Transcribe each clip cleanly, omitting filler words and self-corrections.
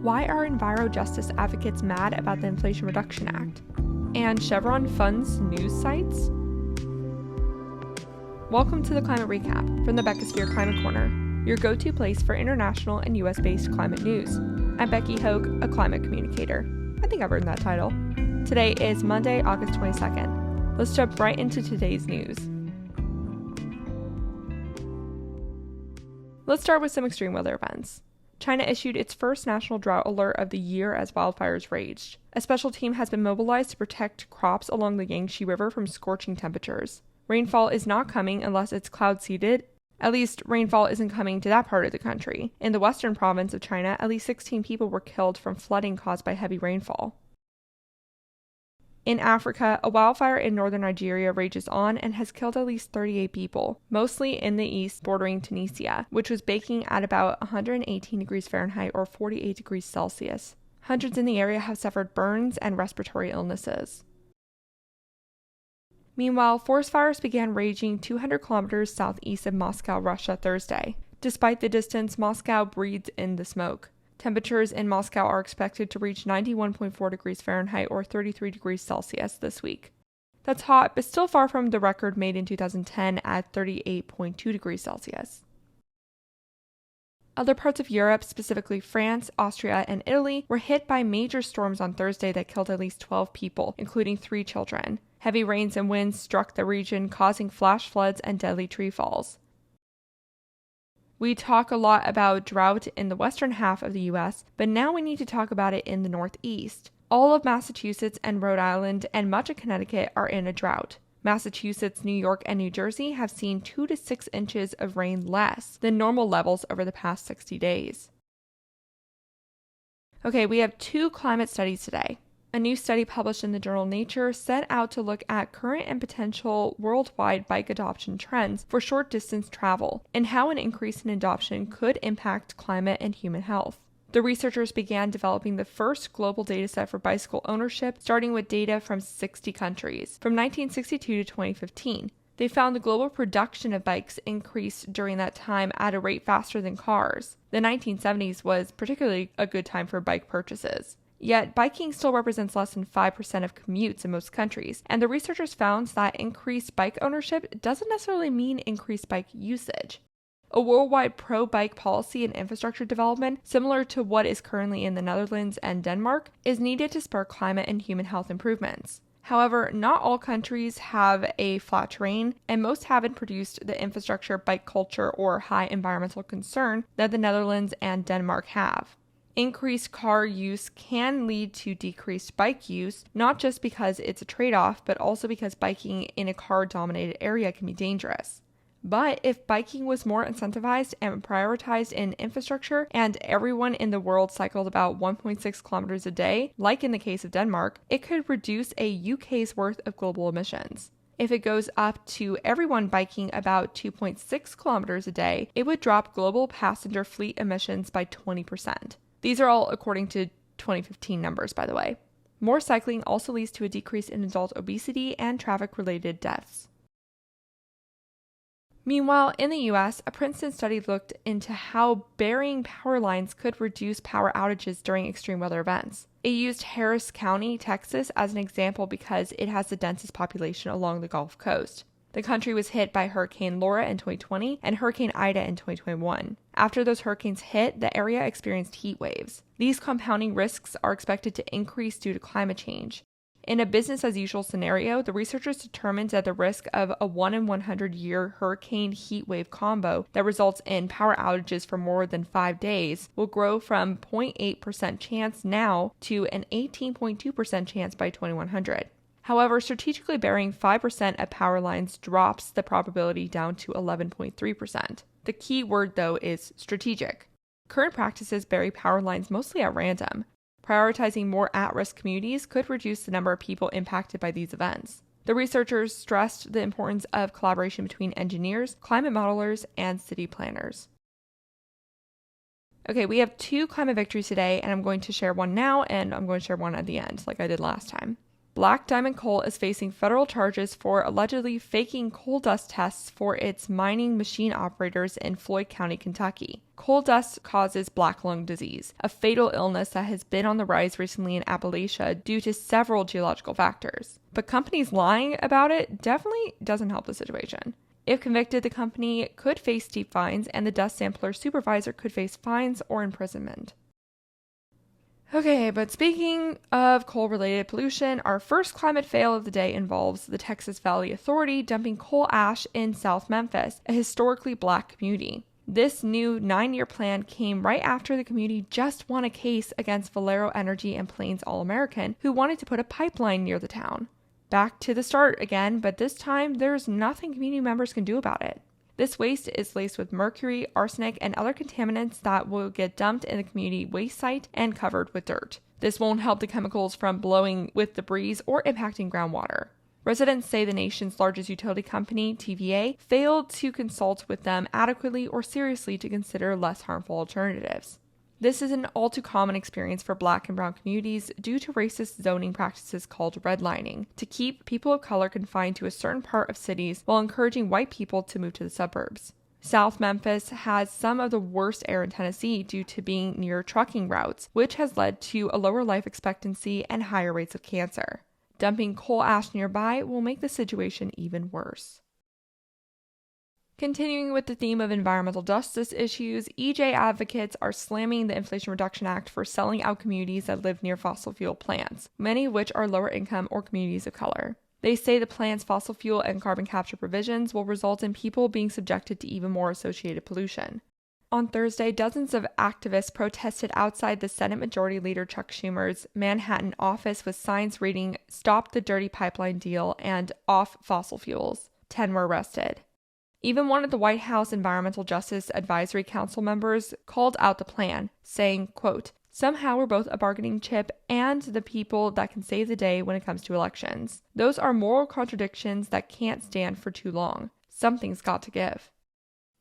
Why are enviro justice advocates mad about the Inflation Reduction Act? And Chevron funds news sites? Welcome to the Climate Recap from the Beckisphere Climate Corner, your go-to place for international and US-based climate news. I'm Becky Hogue, a climate communicator. I think I've earned that title. Today is Monday, August 22nd. Let's jump right into today's news. Let's start with some extreme weather events. China issued its first national drought alert of the year as wildfires raged. A special team has been mobilized to protect crops along the Yangtze River from scorching temperatures. Rainfall is not coming unless it's cloud-seeded. At least, rainfall isn't coming to that part of the country. In the western province of China, at least 16 people were killed from flooding caused by heavy rainfall. In Africa, a wildfire in northern Nigeria rages on and has killed at least 38 people, mostly in the east bordering Tunisia, which was baking at about 118 degrees Fahrenheit or 48 degrees Celsius. Hundreds in the area have suffered burns and respiratory illnesses. Meanwhile, forest fires began raging 200 kilometers southeast of Moscow, Russia, Thursday. Despite the distance, Moscow breathes in the smoke. Temperatures in Moscow are expected to reach 91.4 degrees Fahrenheit or 33 degrees Celsius this week. That's hot, but still far from the record made in 2010 at 38.2 degrees Celsius. Other parts of Europe, specifically France, Austria, and Italy, were hit by major storms on Thursday that killed at least 12 people, including 3 children. Heavy rains and winds struck the region, causing flash floods and deadly tree falls. We talk a lot about drought in the western half of the US, but now we need to talk about it in the Northeast. All of Massachusetts and Rhode Island and much of Connecticut are in a drought. Massachusetts, New York, and New Jersey have seen 2 to 6 inches of rain less than normal levels over the past 60 days. Okay, we have 2 climate studies today. A new study published in the journal Nature set out to look at current and potential worldwide bike adoption trends for short-distance travel and how an increase in adoption could impact climate and human health. The researchers began developing the first global dataset for bicycle ownership, starting with data from 60 countries, from 1962 to 2015. They found the global production of bikes increased during that time at a rate faster than cars. The 1970s was particularly a good time for bike purchases. Yet, biking still represents less than 5% of commutes in most countries, and the researchers found that increased bike ownership doesn't necessarily mean increased bike usage. A worldwide pro-bike policy and infrastructure development, similar to what is currently in the Netherlands and Denmark, is needed to spur climate and human health improvements. However, not all countries have a flat terrain, and most haven't produced the infrastructure, bike culture, or high environmental concern that the Netherlands and Denmark have. Increased car use can lead to decreased bike use, not just because it's a trade-off, but also because biking in a car-dominated area can be dangerous. But if biking was more incentivized and prioritized in infrastructure, and everyone in the world cycled about 1.6 kilometers a day, like in the case of Denmark, it could reduce a UK's worth of global emissions. If it goes up to everyone biking about 2.6 kilometers a day, it would drop global passenger fleet emissions by 20%. These are all according to 2015 numbers, by the way. More cycling also leads to a decrease in adult obesity and traffic-related deaths. Meanwhile, in the US, a Princeton study looked into how burying power lines could reduce power outages during extreme weather events. It used Harris County, Texas, as an example because it has the densest population along the Gulf Coast. The country was hit by Hurricane Laura in 2020 and Hurricane Ida in 2021. After those hurricanes hit, the area experienced heat waves. These compounding risks are expected to increase due to climate change. In a business-as-usual scenario, the researchers determined that the risk of a 1 in 100-year hurricane heat wave combo that results in power outages for more than 5 days will grow from 0.8% chance now to an 18.2% chance by 2100. However, strategically burying 5% of power lines drops the probability down to 11.3%. The key word, though, is strategic. Current practices bury power lines mostly at random. Prioritizing more at-risk communities could reduce the number of people impacted by these events. The researchers stressed the importance of collaboration between engineers, climate modelers, and city planners. Okay, we have 2 climate victories today, and I'm going to share one now, and I'm going to share one at the end, like I did last time. Black Diamond Coal is facing federal charges for allegedly faking coal dust tests for its mining machine operators in Floyd County, Kentucky. Coal dust causes black lung disease, a fatal illness that has been on the rise recently in Appalachia due to several geological factors. But companies lying about it definitely doesn't help the situation. If convicted, the company could face steep fines, and the dust sampler supervisor could face fines or imprisonment. Okay, but speaking of coal-related pollution, our first climate fail of the day involves the Texas Valley Authority dumping coal ash in South Memphis, a historically black community. This new 9-year plan came right after the community just won a case against Valero Energy and Plains All-American, who wanted to put a pipeline near the town. Back to the start again, but this time there's nothing community members can do about it. This waste is laced with mercury, arsenic, and other contaminants that will get dumped in the community waste site and covered with dirt. This won't help the chemicals from blowing with the breeze or impacting groundwater. Residents say the nation's largest utility company, TVA, failed to consult with them adequately or seriously to consider less harmful alternatives. This is an all too common experience for Black and Brown communities due to racist zoning practices called redlining, to keep people of color confined to a certain part of cities while encouraging white people to move to the suburbs. South Memphis has some of the worst air in Tennessee due to being near trucking routes, which has led to a lower life expectancy and higher rates of cancer. Dumping coal ash nearby will make the situation even worse. Continuing with the theme of environmental justice issues, EJ advocates are slamming the Inflation Reduction Act for selling out communities that live near fossil fuel plants, many of which are lower income or communities of color. They say the plant's fossil fuel and carbon capture provisions will result in people being subjected to even more associated pollution. On Thursday, dozens of activists protested outside the Senate Majority Leader Chuck Schumer's Manhattan office with signs reading "Stop the Dirty Pipeline Deal" and "Off Fossil Fuels." 10 were arrested. Even one of the White House Environmental Justice Advisory Council members called out the plan, saying, quote, "Somehow we're both a bargaining chip and the people that can save the day when it comes to elections. Those are moral contradictions that can't stand for too long. Something's got to give."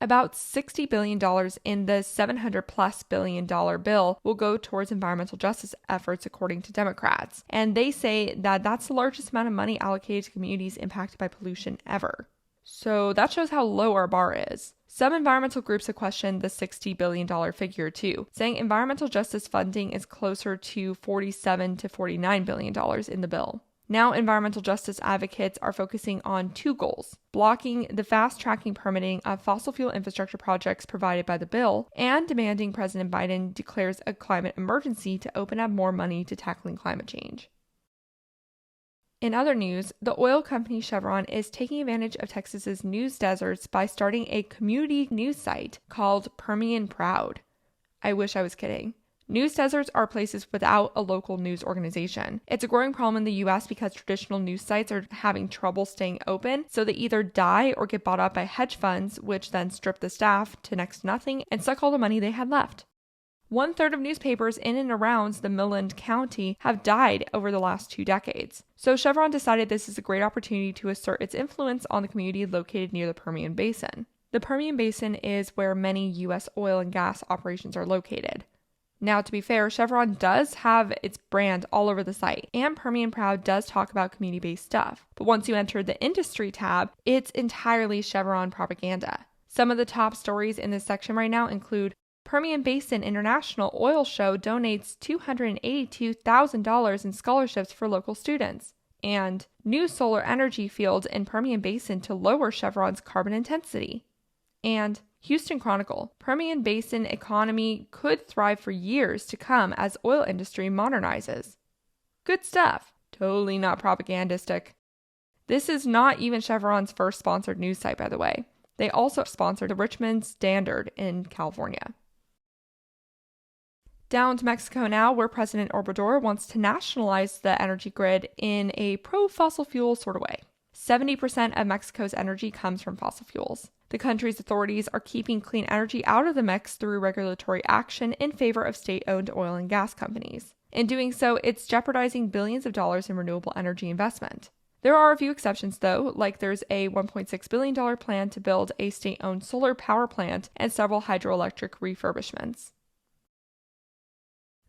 About $60 billion in the $700+ billion bill will go towards environmental justice efforts, according to Democrats, and they say that that's the largest amount of money allocated to communities impacted by pollution ever. So that shows how low our bar is. Some environmental groups have questioned the $60 billion figure too, saying environmental justice funding is closer to $47 to $49 billion in the bill. Now, environmental justice advocates are focusing on two goals: blocking the fast-tracking permitting of fossil fuel infrastructure projects provided by the bill, and demanding President Biden declares a climate emergency to open up more money to tackling climate change. In other news, the oil company Chevron is taking advantage of Texas's news deserts by starting a community news site called Permian Proud. I wish I was kidding. News deserts are places without a local news organization. It's a growing problem in the US because traditional news sites are having trouble staying open, so they either die or get bought up by hedge funds, which then strip the staff to next to nothing and suck all the money they had left. 1/3 of newspapers in and around the Midland County have died over the last 2 decades. So Chevron decided this is a great opportunity to assert its influence on the community located near the Permian Basin. The Permian Basin is where many U.S. oil and gas operations are located. Now, to be fair, Chevron does have its brand all over the site, and Permian Proud does talk about community-based stuff. But once you enter the industry tab, it's entirely Chevron propaganda. Some of the top stories in this section right now include Permian Basin International Oil Show donates $282,000 in scholarships for local students, and new solar energy fields in Permian Basin to lower Chevron's carbon intensity, and Houston Chronicle, Permian Basin economy could thrive for years to come as oil industry modernizes. Good stuff. Totally not propagandistic. This is not even Chevron's first sponsored news site, by the way. They also sponsored the Richmond Standard in California. Down to Mexico now, where President Obrador wants to nationalize the energy grid in a pro-fossil fuel sort of way. 70% of Mexico's energy comes from fossil fuels. The country's authorities are keeping clean energy out of the mix through regulatory action in favor of state-owned oil and gas companies. In doing so, it's jeopardizing billions of dollars in renewable energy investment. There are a few exceptions, though, like there's a $1.6 billion plan to build a state-owned solar power plant and several hydroelectric refurbishments.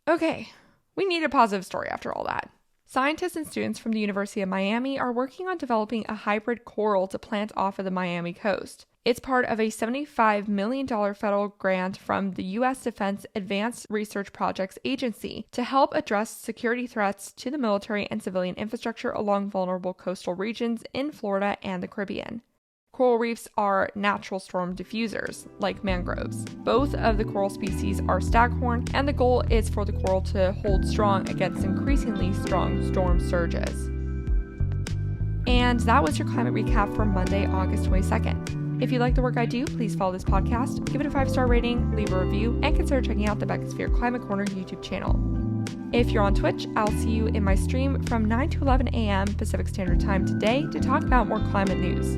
Okay, we need a positive story after all that. Scientists and students from the University of Miami are working on developing a hybrid coral to plant off of the Miami coast. It's part of a $75 million federal grant from the U.S. Defense Advanced Research Projects Agency to help address security threats to the military and civilian infrastructure along vulnerable coastal regions in Florida and the Caribbean. Coral reefs are natural storm diffusers, like mangroves. Both of the coral species are staghorn, and the goal is for the coral to hold strong against increasingly strong storm surges. And that was your climate recap for Monday, August 22nd. If you like the work I do, please follow this podcast, give it a 5-star rating, leave a review, and consider checking out the Beckisphere Climate Corner YouTube channel. If you're on Twitch, I'll see you in my stream from 9 to 11 a.m. Pacific Standard Time today to talk about more climate news.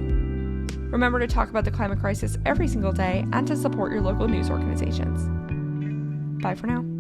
Remember to talk about the climate crisis every single day and to support your local news organizations. Bye for now.